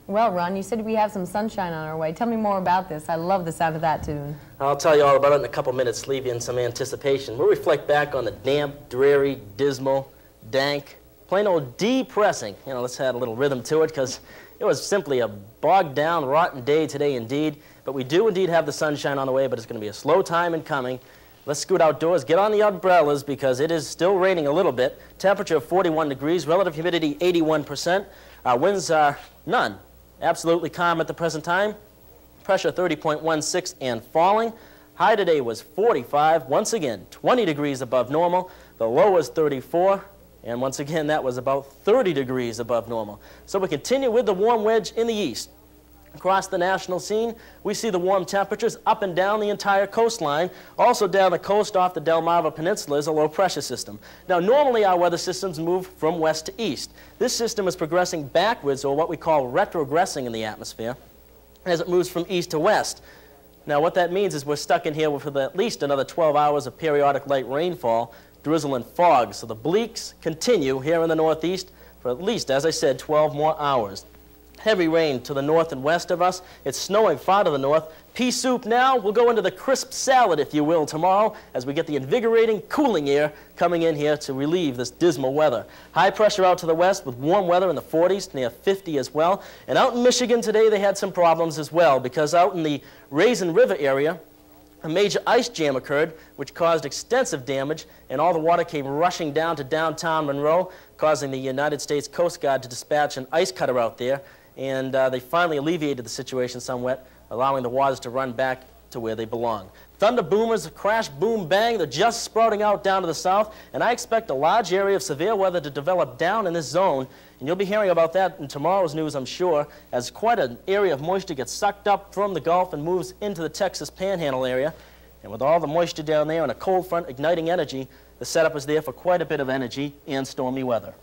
Well, Ron, you said we have some sunshine on our way. Tell me more about this. I love the sound of that tune. I'll tell you all about it in a couple minutes, leave you in some anticipation. We'll reflect back on the damp, dreary, dismal, dank, plain old depressing. You know, let's add a little rhythm to it, because it was simply a bogged down, rotten day today indeed. But we do indeed have the sunshine on the way, but it's going to be a slow time in coming. Let's scoot outdoors, get on the umbrellas, because it is still raining a little bit. Temperature of 41 degrees, relative humidity 81%. Our winds are none. Absolutely calm at the present time. Pressure 30.16 and falling. High today was 45. Once again, 20 degrees above normal. The low was 34. And once again, that was about 30 degrees above normal. So we continue with the warm wedge in the east. Across the national scene, we see the warm temperatures up and down the entire coastline. Also down the coast off the Delmarva Peninsula is a low pressure system. Now, normally our weather systems move from west to east. This system is progressing backwards, or what we call retrogressing in the atmosphere, as it moves from east to west. Now, what that means is we're stuck in here with at least another 12 hours of periodic light rainfall, drizzle, and fog. So the bleaks continue here in the northeast for at least, as I said, 12 more hours. Heavy rain to the north and west of us. It's snowing far to the north. Pea soup now. We'll go into the crisp salad, if you will, tomorrow as we get the invigorating, cooling air coming in here to relieve this dismal weather. High pressure out to the west with warm weather in the 40s, near 50 as well. And out in Michigan today, they had some problems as well, because out in the Raisin River area, a major ice jam occurred, which caused extensive damage, and all the water came rushing down to downtown Monroe, causing the United States Coast Guard to dispatch an ice cutter out there. And they finally alleviated the situation somewhat, allowing the waters to run back to where they belong. Thunder boomers, crash, boom, bang, they're just sprouting out down to the south, and I expect a large area of severe weather to develop down in this zone, and you'll be hearing about that in tomorrow's news, I'm sure, as quite an area of moisture gets sucked up from the Gulf and moves into the Texas Panhandle area. And with all the moisture down there and a cold front igniting energy, the setup is there for quite a bit of energy and stormy weather.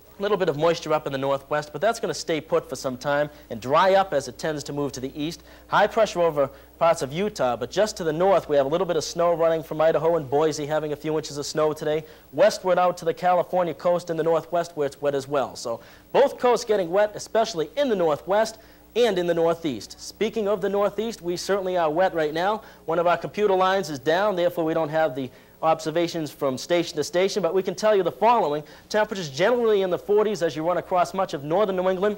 A little bit of moisture up in the northwest, but that's going to stay put for some time and dry up as it tends to move to the east. High pressure over parts of Utah, but just to the north we have a little bit of snow running from Idaho and Boise, having a few inches of snow today. Westward out to the California coast in the northwest where it's wet as well. So both coasts getting wet, especially in the northwest and in the northeast. Speaking of the northeast, we certainly are wet right now. One of our computer lines is down, therefore we don't have the observations from station to station, but we can tell you the following. Temperatures generally in the 40s as you run across much of northern New England.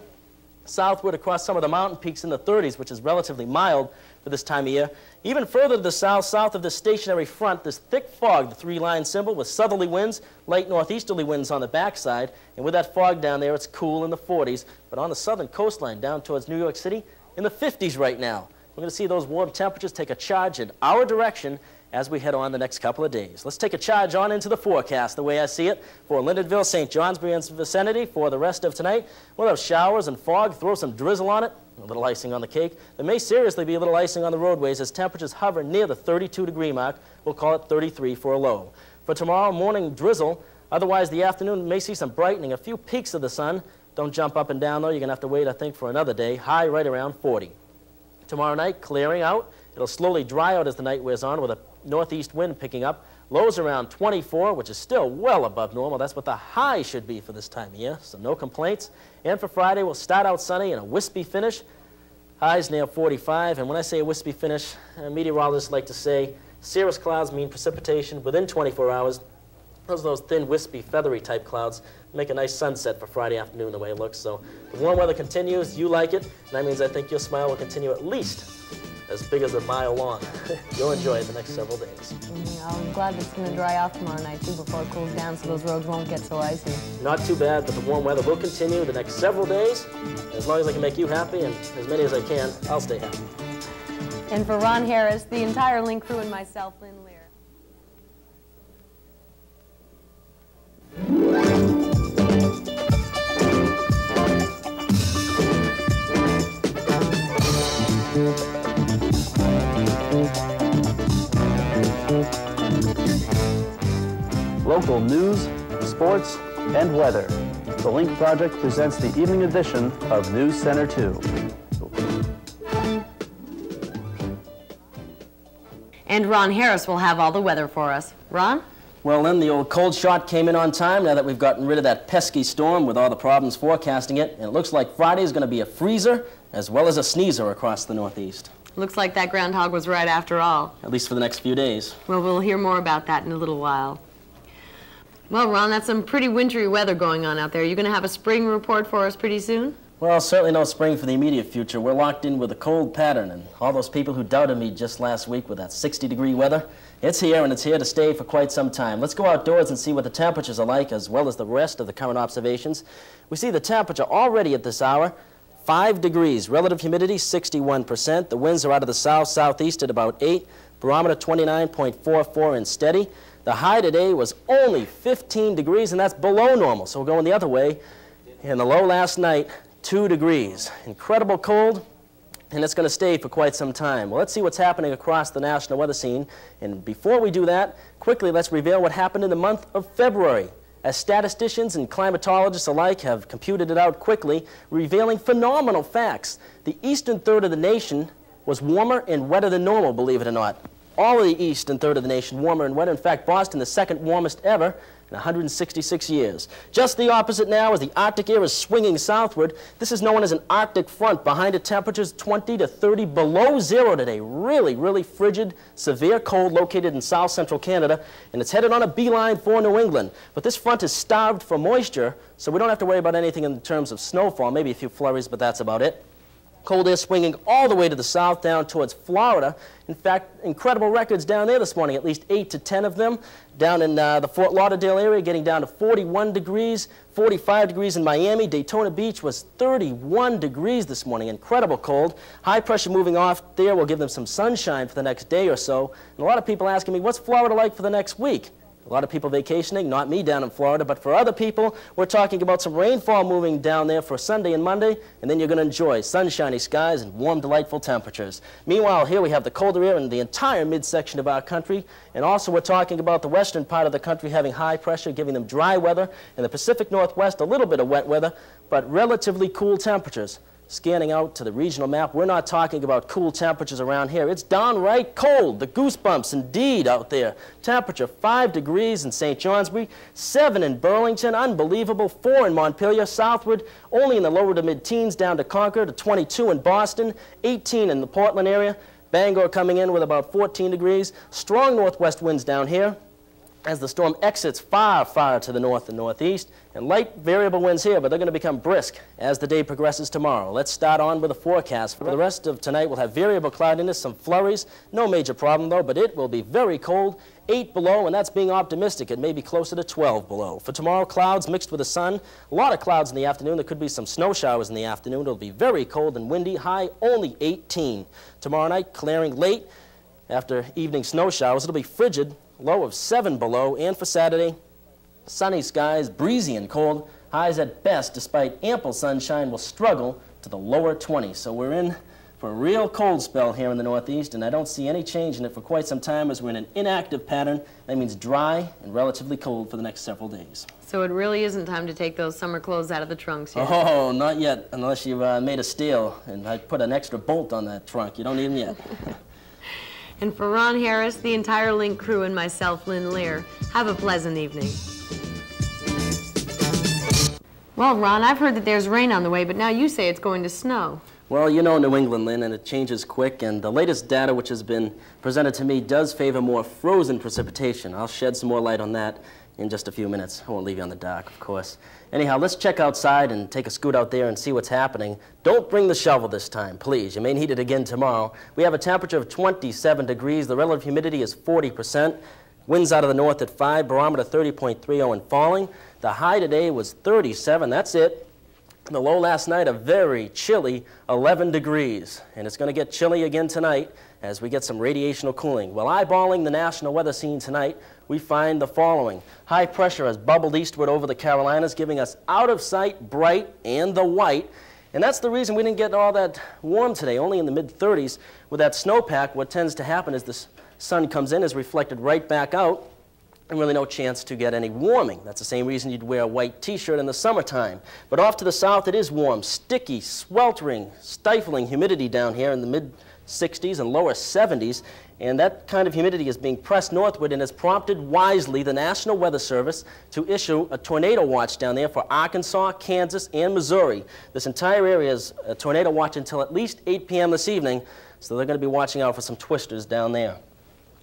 Southward across some of the mountain peaks in the 30s, which is relatively mild for this time of year. Even further to the south, south of this stationary front, this thick fog, the three-line symbol, with southerly winds, light northeasterly winds on the backside. And with that fog down there, it's cool in the 40s. But on the southern coastline down towards New York City, in the 50s right now. We're going to see those warm temperatures take a charge in our direction as we head on the next couple of days. Let's take a charge on into the forecast, the way I see it, for Lyndonville, St. Johnsbury, and vicinity for the rest of tonight. We'll have showers and fog, throw some drizzle on it, a little icing on the cake. There may seriously be a little icing on the roadways as temperatures hover near the 32-degree mark. We'll call it 33 for a low. For tomorrow, morning drizzle. Otherwise, the afternoon may see some brightening, a few peaks of the sun. Don't jump up and down, though. You're going to have to wait, I think, for another day. High right around 40. Tomorrow night, clearing out. It'll slowly dry out as the night wears on with a northeast wind picking up. Lows around 24, which is still well above normal. That's what the high should be for this time of year, so no complaints. And for Friday, we'll start out sunny and a wispy finish. Highs near 45, and when I say a wispy finish, meteorologists like to say cirrus clouds mean precipitation within 24 hours. Those thin, wispy, feathery type clouds make a nice sunset for Friday afternoon the way it looks. So the warm weather continues, you like it, and that means I think your smile will continue at least as big as a mile long. You'll enjoy it the next several days. Yeah, I'm glad it's going to dry off tomorrow night, too, before it cools down so those roads won't get so icy. Not too bad, but the warm weather will continue the next several days. As long as I can make you happy, and as many as I can, I'll stay happy. And for Ron Harris, the entire Link crew, and myself, Lynn Lear. Local news, sports, and weather. The Link Project presents the evening edition of News Center 2. And Ron Harris will have all the weather for us. Ron? Well, then the old cold shot came in on time now that we've gotten rid of that pesky storm with all the problems forecasting it. And it looks like Friday is going to be a freezer as well as a sneezer across the Northeast. Looks like that groundhog was right after all. At least for the next few days. Well, we'll hear more about that in a little while. Well, Ron, that's some pretty wintry weather going on out there. You going to have a spring report for us pretty soon? Well, certainly no spring for the immediate future. We're locked in with a cold pattern, and all those people who doubted me just last week with that 60-degree weather, it's here, and it's here to stay for quite some time. Let's go outdoors and see what the temperatures are like, as well as the rest of the current observations. We see the temperature already at this hour, 5 degrees. Relative humidity, 61%. The winds are out of the south-southeast at about 8. Barometer, 29.44 and steady. The high today was only 15 degrees, and that's below normal, so we're going the other way. And the low last night, 2 degrees. Incredible cold, and it's going to stay for quite some time. Well, let's see what's happening across the national weather scene. And before we do that, quickly let's reveal what happened in the month of February. As statisticians and climatologists alike have computed it out quickly, revealing phenomenal facts. The eastern third of the nation was warmer and wetter than normal, believe it or not. All of the eastern third of the nation warmer and wetter. In fact, Boston, the second warmest ever in 166 years. Just the opposite now as the Arctic air is swinging southward. This is known as an Arctic front. Behind it, temperatures 20 to 30 below zero today. Really, really frigid, severe cold located in south central Canada, and it's headed on a beeline for New England. But this front is starved for moisture, so we don't have to worry about anything in terms of snowfall, maybe a few flurries, but that's about it. Cold air swinging all the way to the south down towards Florida. In fact, incredible records down there this morning, at least 8 to 10 of them. Down in the Fort Lauderdale area, getting down to 41 degrees, 45 degrees in Miami. Daytona Beach was 31 degrees this morning. Incredible cold. High pressure moving off there will give them some sunshine for the next day or so. And a lot of people asking me, what's Florida like for the next week? A lot of people vacationing, not me down in Florida, but for other people, we're talking about some rainfall moving down there for Sunday and Monday, and then you're going to enjoy sunshiny skies and warm, delightful temperatures. Meanwhile, here we have the colder air in the entire midsection of our country, and also we're talking about the western part of the country having high pressure, giving them dry weather, and the Pacific Northwest a little bit of wet weather, but relatively cool temperatures. Scanning out to the regional map, we're not talking about cool temperatures around here. It's downright cold. The goosebumps indeed out there. Temperature 5 degrees in St. Johnsbury, 7 in Burlington, unbelievable, 4 in Montpelier, southward, only in the lower to mid-teens down to Concord, to 22 in Boston, 18 in the Portland area. Bangor coming in with about 14 degrees. Strong northwest winds down here as the storm exits far, far to the north and northeast, and light variable winds here, but they're going to become brisk as the day progresses tomorrow. Let's start on with a forecast. For the rest of tonight, we'll have variable cloudiness, some flurries. No major problem, though, but it will be very cold, 8 below, and that's being optimistic. It may be closer to 12 below. For tomorrow, clouds mixed with the sun. A lot of clouds in the afternoon. There could be some snow showers in the afternoon. It'll be very cold and windy, high only 18. Tomorrow night, clearing late. After evening snow showers, it'll be frigid, low of 7 below, and for Saturday, sunny skies, breezy and cold. Highs at best, despite ample sunshine, will struggle to the lower 20s. So we're in for a real cold spell here in the Northeast, and I don't see any change in it for quite some time as we're in an inactive pattern. That means dry and relatively cold for the next several days. So it really isn't time to take those summer clothes out of the trunks yet? Oh, not yet, unless you've made a steal, and I put an extra bolt on that trunk. You don't need them yet. And for Ron Harris, the entire Link crew, and myself, Lynn Lear, have a pleasant evening. Well, Ron, I've heard that there's rain on the way, but now you say it's going to snow. Well, you know New England, Lynn, and it changes quick, and the latest data which has been presented to me does favor more frozen precipitation. I'll shed some more light on that in just a few minutes. I won't leave you on the dark, of course. Anyhow, let's check outside and take a scoot out there and see what's happening. Don't bring the shovel this time, please. You may need it again tomorrow. We have a temperature of 27 degrees. The relative humidity is 40%. Winds out of the north at 5, barometer 30.30 and falling. The high today was 37. That's it. The low last night, a very chilly 11 degrees. And it's going to get chilly again tonight as we get some radiational cooling. Well, eyeballing the national weather scene tonight, we find the following. High pressure has bubbled eastward over the Carolinas, giving us out of sight, bright, and the white. And that's the reason we didn't get all that warm today, only in the mid-30s. With that snowpack, what tends to happen is the sun comes in, is reflected right back out, and really no chance to get any warming. That's the same reason you'd wear a white t-shirt in the summertime. But off to the south, it is warm, sticky, sweltering, stifling humidity down here in the mid-60s and lower 70s. And that kind of humidity is being pressed northward and has prompted wisely the National Weather Service to issue a tornado watch down there for Arkansas, Kansas, and Missouri. This entire area is a tornado watch until at least 8 p.m. this evening, so they're going to be watching out for some twisters down there.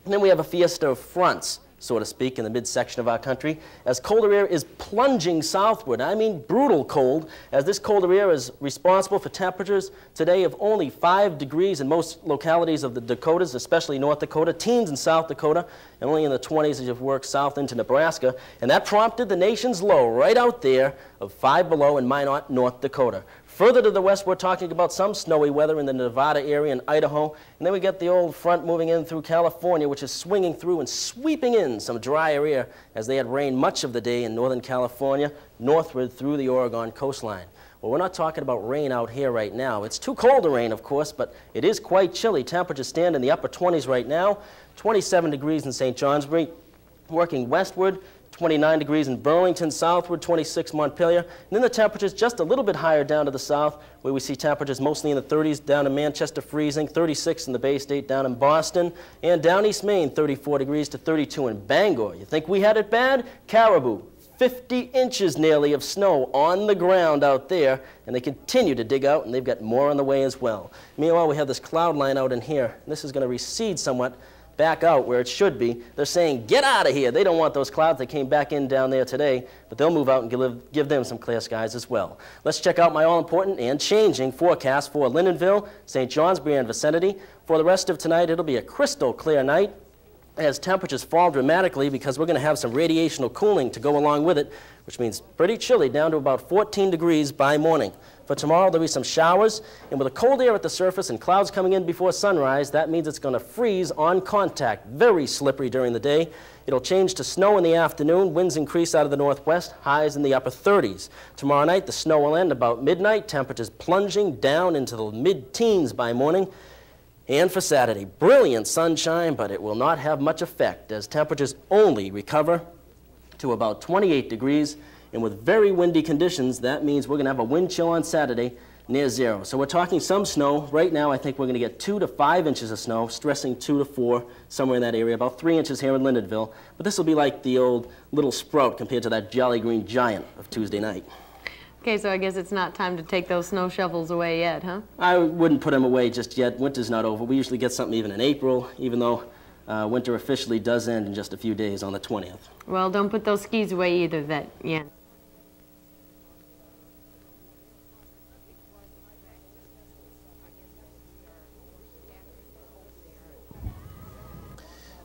And then we have a fiesta of fronts, so to speak, in the midsection of our country, as colder air is plunging southward. I mean brutal cold, as this colder air is responsible for temperatures today of only 5 degrees in most localities of the Dakotas, especially North Dakota, teens in South Dakota, and only in the 20s as you've worked south into Nebraska. And that prompted the nation's low right out there of 5 below in Minot, North Dakota. Further to the west, we're talking about some snowy weather in the Nevada area and Idaho. And then we get the old front moving in through California, which is swinging through and sweeping in some drier air as they had rained much of the day in Northern California, northward through the Oregon coastline. Well, we're not talking about rain out here right now. It's too cold to rain, of course, but it is quite chilly. Temperatures stand in the upper 20s right now, 27 degrees in St. Johnsbury, working westward, 29 degrees in Burlington, southward, 26 Montpelier. And then the temperatures just a little bit higher down to the south, where we see temperatures mostly in the 30s down in Manchester, freezing, 36 in the Bay State down in Boston, and down East Maine, 34 degrees to 32 in Bangor. You think we had it bad? Caribou, 50 inches nearly of snow on the ground out there, and they continue to dig out, and they've got more on the way as well. Meanwhile, we have this cloud line out in here. This is going to recede somewhat back out where it should be. They're saying, get out of here. They don't want those clouds. They came back in down there today, but they'll move out and give them some clear skies as well. Let's check out my all-important and changing forecast for Lyndonville, St. Johnsbury, and vicinity. For the rest of tonight, it'll be a crystal clear night as temperatures fall dramatically because we're going to have some radiational cooling to go along with it, which means pretty chilly, down to about 14 degrees by morning. For tomorrow, there'll be some showers, and with a cold air at the surface and clouds coming in before sunrise, that means it's going to freeze on contact, very slippery during the day. It'll change to snow in the afternoon. Winds increase out of the northwest, highs in the upper 30s. Tomorrow night, the snow will end about midnight, temperatures plunging down into the mid-teens by morning. And for Saturday, brilliant sunshine, but it will not have much effect as temperatures only recover to about 28 degrees. And with very windy conditions, that means we're going to have a wind chill on Saturday near 0. So we're talking some snow. Right now, I think we're going to get 2 to 5 inches of snow, stressing 2 to 4, somewhere in that area, about 3 inches here in Lyndonville. But this will be like the old little sprout compared to that jolly green giant of Tuesday night. Okay, so I guess it's not time to take those snow shovels away yet, huh? I wouldn't put them away just yet. Winter's not over. We usually get something even in April, even though winter officially does end in just a few days on the 20th. Well, don't put those skis away either, yeah.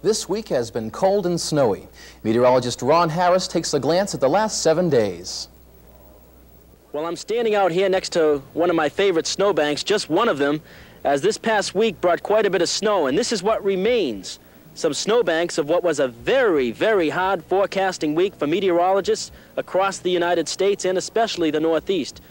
This week has been cold and snowy. Meteorologist Ron Harris takes a glance at the last 7 days. Well, I'm standing out here next to one of my favorite snowbanks, just one of them, as this past week brought quite a bit of snow, and this is what remains. Some snowbanks of what was a very, very hard forecasting week for meteorologists across the United States and especially the Northeast.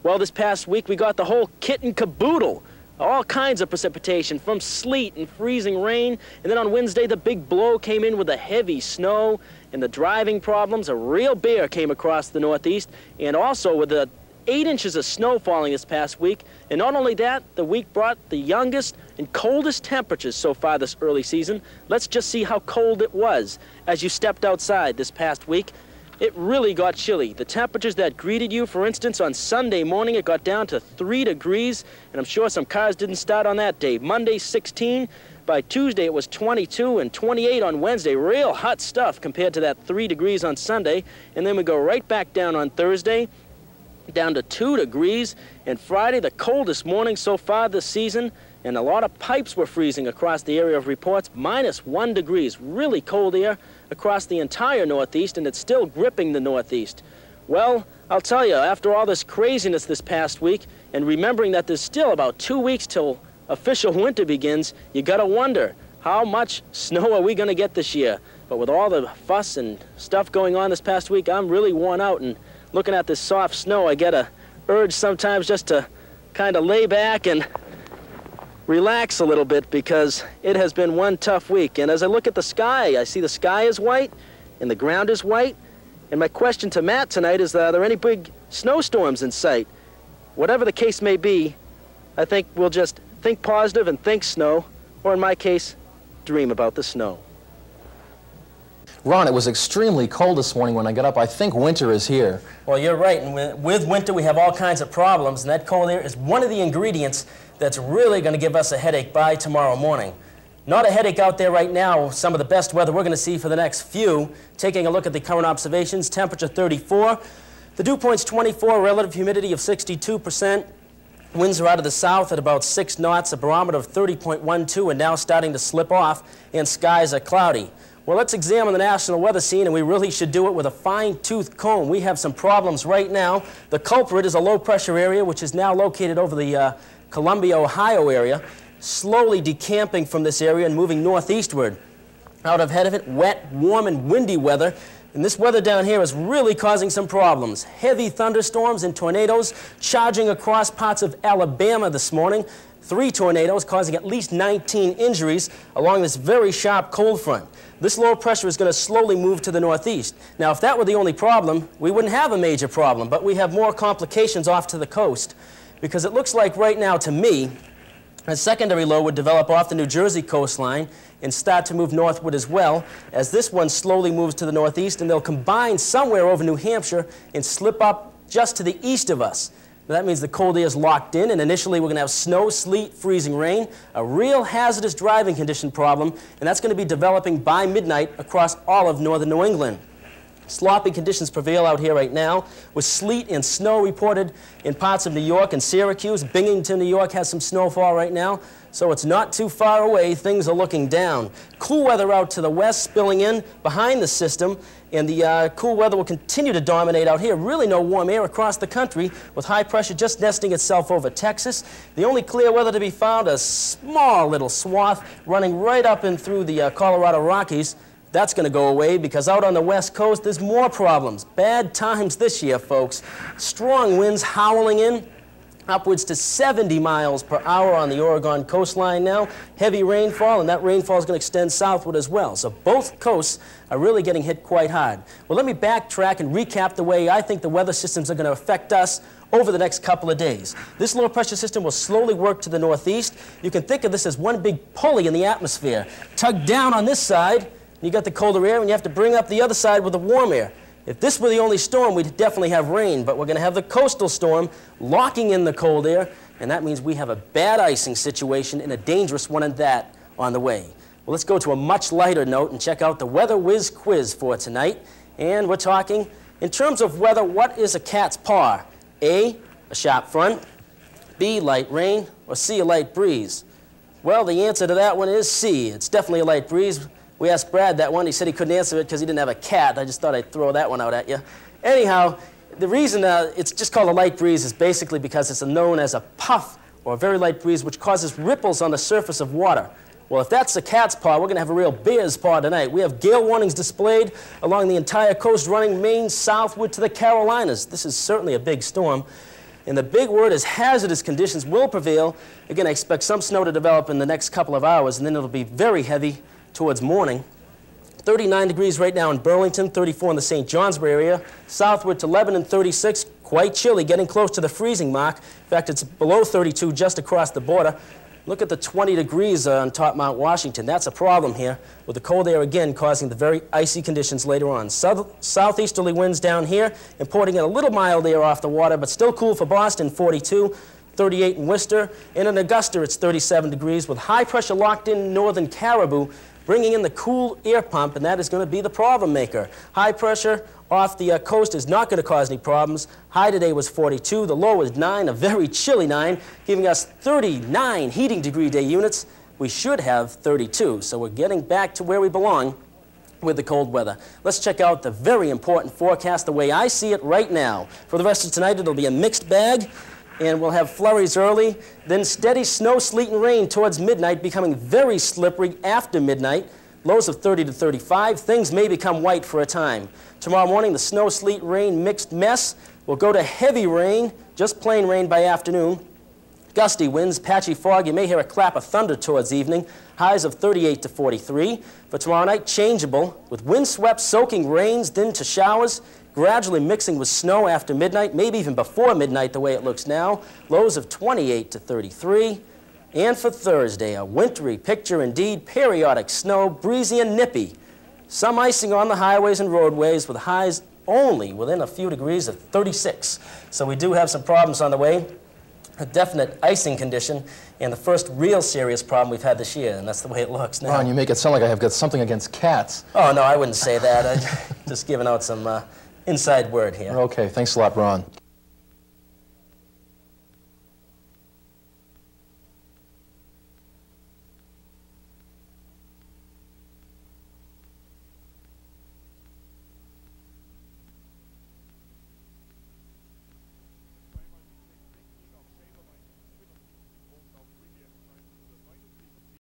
Well, this past week we got the whole kit and caboodle. All kinds of precipitation, from sleet and freezing rain, and then on Wednesday the big blow came in with the heavy snow and the driving problems. A real bear came across the Northeast, and also with the 8 inches of snow falling this past week. And not only that, the week brought the youngest and coldest temperatures so far this early season. Let's just see how cold it was as you stepped outside this past week. It really got chilly. The temperatures that greeted you, for instance, on Sunday morning, it got down to 3 degrees, and I'm sure some cars didn't start on that day. Monday, 16. By Tuesday, it was 22 and 28 on Wednesday. Real hot stuff compared to that 3 degrees on Sunday. And then we go right back down on Thursday, down to 2 degrees. And Friday, the coldest morning so far this season, and a lot of pipes were freezing across the area of reports, -1 degrees. Really cold air across the entire Northeast, and it's still gripping the Northeast. Well, I'll tell you, after all this craziness this past week, and remembering that there's still about 2 weeks till official winter begins, you gotta wonder, how much snow are we gonna get this year? But with all the fuss and stuff going on this past week, I'm really worn out, and looking at this soft snow, I get a urge sometimes just to kind of lay back and relax a little bit, because it has been one tough week. And as I look at the sky, I see the sky is white and the ground is white. And my question to Matt tonight is, are there any big snowstorms in sight? Whatever the case may be, I think we'll just think positive and think snow, or in my case, dream about the snow. Ron, it was extremely cold this morning when I got up. I think winter is here. Well, you're right, and with winter we have all kinds of problems, and that cold air is one of the ingredients that's really going to give us a headache by tomorrow morning. Not a headache out there right now. Some of the best weather we're going to see for the next few. Taking a look at the current observations, temperature 34, the dew point's 24, relative humidity of 62%. Winds are out of the south at about 6 knots, a barometer of 30.12, and now starting to slip off, and skies are cloudy. Well, let's examine the national weather scene, and we really should do it with a fine-tooth comb. We have some problems right now. The culprit is a low-pressure area, which is now located over the Columbia, Ohio area, slowly decamping from this area and moving northeastward. Out ahead of it, wet, warm, and windy weather. And this weather down here is really causing some problems. Heavy thunderstorms and tornadoes charging across parts of Alabama this morning. 3 tornadoes causing at least 19 injuries along this very sharp cold front. This low pressure is going to slowly move to the northeast. Now, if that were the only problem, we wouldn't have a major problem, but we have more complications off to the coast, because it looks like right now to me a secondary low would develop off the New Jersey coastline and start to move northward as well, as this one slowly moves to the northeast, and they'll combine somewhere over New Hampshire and slip up just to the east of us. Now, that means the cold air is locked in, and initially we're going to have snow, sleet, freezing rain, a real hazardous driving condition problem, and that's going to be developing by midnight across all of northern New England. Sloppy conditions prevail out here right now, with sleet and snow reported in parts of New York and Syracuse. Binghamton, New York has some snowfall right now, so it's not too far away. Things are looking down. Cool weather out to the west spilling in behind the system, and the cool weather will continue to dominate out here. Really no warm air across the country, with high pressure just nesting itself over Texas. The only clear weather to be found, a small little swath running right up and through the Colorado Rockies. That's going to go away, because out on the west coast there's more problems. Bad times this year, folks. Strong winds howling in, upwards to 70 miles per hour on the Oregon coastline now. Heavy rainfall, and that rainfall is going to extend southward as well. So both coasts are really getting hit quite hard. Well, let me backtrack and recap the way I think the weather systems are going to affect us over the next couple of days. This low pressure system will slowly work to the northeast. You can think of this as one big pulley in the atmosphere. Tug down on this side, you got the colder air, and you have to bring up the other side with the warm air. If this were the only storm, we'd definitely have rain, but we're going to have the coastal storm locking in the cold air, and that means we have a bad icing situation, and a dangerous one at that, on the way. Well, let's go to a much lighter note and check out the Weather Whiz quiz for tonight. And we're talking, in terms of weather, what is a cat's paw? A sharp front, B, light rain, or C, a light breeze? Well, the answer to that one is C. It's definitely a light breeze. We asked Brad that one. He said he couldn't answer it because he didn't have a cat. I just thought I'd throw that one out at you. Anyhow, the reason it's just called a light breeze is basically because it's known as a puff, or a very light breeze, which causes ripples on the surface of water. Well, if that's a cat's paw, we're going to have a real bear's paw tonight. We have gale warnings displayed along the entire coast, running Maine southward to the Carolinas. This is certainly a big storm. And the big word is hazardous conditions will prevail. Again, I expect some snow to develop in the next couple of hours, and then it'll be very heavy towards morning. 39 degrees right now in Burlington, 34 in the St. Johnsbury area. Southward to Lebanon, 36, quite chilly, getting close to the freezing mark. In fact, it's below 32 just across the border. Look at the 20 degrees on top Mount Washington. That's a problem here, with the cold air again causing the very icy conditions later on. Southeasterly winds down here, importing in a little mild air off the water, but still cool for Boston, 42. 38 in Worcester, and in Augusta it's 37 degrees, with high pressure locked in northern Caribou, bringing in the cool air pump, and that is going to be the problem maker. High pressure off the coast is not going to cause any problems. High today was 42, the low was 9, a very chilly 9, giving us 39 heating degree day units. We should have 32, so we're getting back to where we belong with the cold weather. Let's check out the very important forecast the way I see it right now. For the rest of tonight, it'll be a mixed bag, and we'll have flurries early, then steady snow, sleet, and rain towards midnight, becoming very slippery after midnight. Lows of 30 to 35. Things may become white for a time. Tomorrow morning, the snow, sleet, rain mixed mess will go to heavy rain, just plain rain by afternoon. Gusty winds, patchy fog. You may hear a clap of thunder towards evening. Highs of 38 to 43. For tomorrow night, changeable, with windswept, soaking rains, then to showers, gradually mixing with snow after midnight, maybe even before midnight the way it looks now. Lows of 28 to 33. And for Thursday, a wintry picture indeed, periodic snow, breezy and nippy. Some icing on the highways and roadways with highs only within a few degrees of 36. So we do have some problems on the way. A definite icing condition and the first real serious problem we've had this year, and that's the way it looks now. Ron, you make it sound like I have got something against cats. Oh, no, I wouldn't say that. I'm just giving out some inside word here. Okay, thanks a lot, Ron.